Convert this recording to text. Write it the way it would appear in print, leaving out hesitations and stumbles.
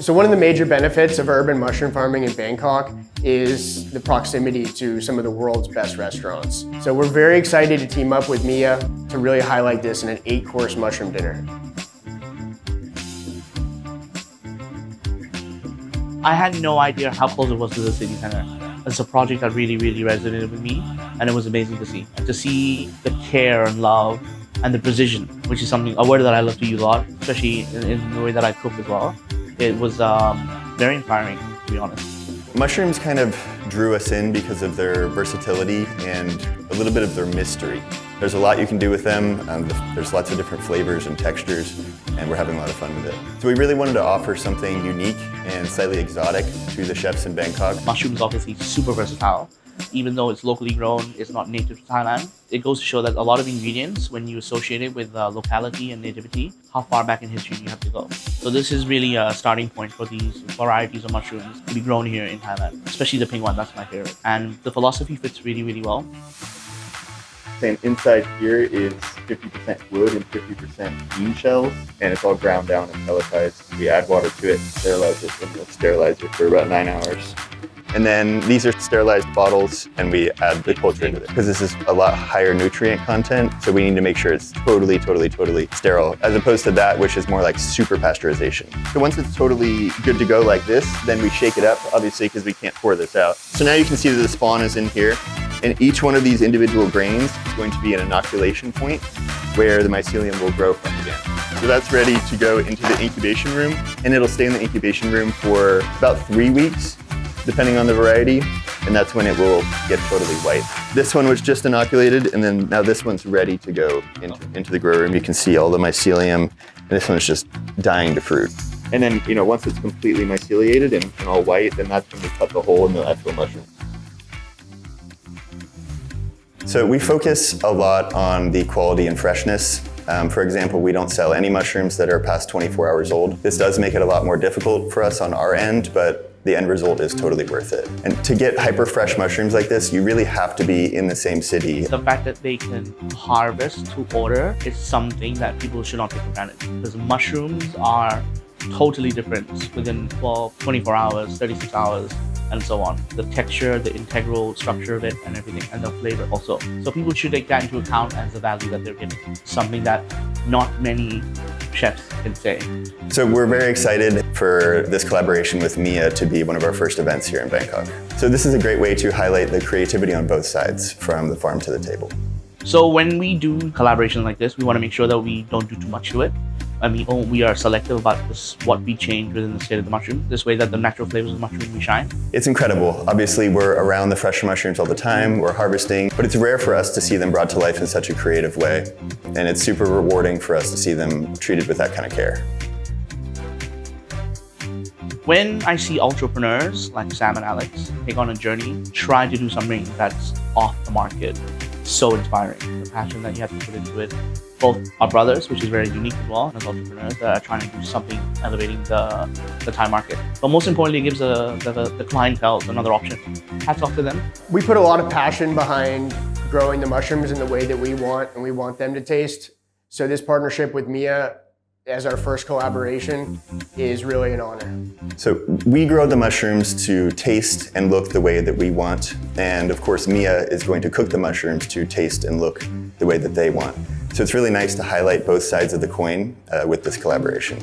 So one of the major benefits of urban mushroom farming in Bangkok is the proximity to some of the world's best restaurants. So we're very excited to team up with Mia to really highlight this in an 8-course mushroom dinner. I had no idea how close it was to the city center. It's a project that really resonated with me, and it was amazing to see. And to see the care and love and the precision, which is a word that I love to use a lot, especially in the way that I cook as well. It was very inspiring, to be honest. Mushrooms kind of drew us in because of their versatility and a little bit of their mystery. There's a lot you can do with them. There's lots of different flavors and textures, and we're having a lot of fun with it. So we really wanted to offer something unique and slightly exotic to the chefs in Bangkok. Mushroom is obviously super versatile. Even though it's locally grown, it's not native to Thailand. It goes to show that a lot of ingredients, when you associate it with locality and nativity, how far back in history you have to go. So this is really a starting point for these varieties of mushrooms to be grown here in Thailand, especially the pink one, that's my favorite. And the philosophy fits really well. And inside here is 50% wood and 50% bean shells, and it's all ground down and pelletized. We add water to it, sterilize it, and we'll sterilize it for about 9 hours. And then these are sterilized bottles, and we add the culture into it because this is a lot higher nutrient content. So we need to make sure it's totally sterile, as opposed to that, which is more like super pasteurization. So once it's totally good to go like this, then we shake it up, obviously, because we can't pour this out. So now you can see that the spawn is in here, and each one of these individual grains is going to be an inoculation point where the mycelium will grow from again. So that's ready to go into the incubation room, and it'll stay in the incubation room for about 3 weeks, depending on the variety, and that's when it will get totally white. This one was just inoculated, and then now this one's ready to go into the grow room. You can see all the mycelium, and this one's just dying to fruit. And then, once it's completely myceliated and all white, then that's when we cut the hole in the actual mushroom. So we focus a lot on the quality and freshness. For example, we don't sell any mushrooms that are past 24 hours old. This does make it a lot more difficult for us on our end, but the end result is totally worth it. And to get hyper fresh mushrooms like this, you really have to be in the same city. The fact that they can harvest to order is something that people should not take for granted, because mushrooms are totally different within 24 hours, 36 hours, and so on. The texture, the integral structure of it, and everything, and the flavor also. So people should take that into account as the value that they're getting. Something that not many chefs can say. So we're very excited for this collaboration with Mia to be one of our first events here in Bangkok. So this is a great way to highlight the creativity on both sides, from the farm to the table. So when we do collaboration like this, we want to make sure that we don't do too much to it. We are selective about what we change within the state of the mushroom, this way that the natural flavors of the mushroom we shine. It's incredible. Obviously, we're around the fresh mushrooms all the time, we're harvesting, but it's rare for us to see them brought to life in such a creative way. And it's super rewarding for us to see them treated with that kind of care. When I see entrepreneurs like Sam and Alex take on a journey, try to do something that's off the market, so inspiring. The passion that you have to put into it. Both are brothers, which is very unique as well, as entrepreneurs that are trying to do something elevating the Thai market. But most importantly, it gives the clientele another option. Hats off to them. We put a lot of passion behind growing the mushrooms in the way that we want, and we want them to taste. So this partnership with Mia as our first collaboration is really an honor. So we grow the mushrooms to taste and look the way that we want. And of course, Mia is going to cook the mushrooms to taste and look the way that they want. So it's really nice to highlight both sides of the coin with this collaboration.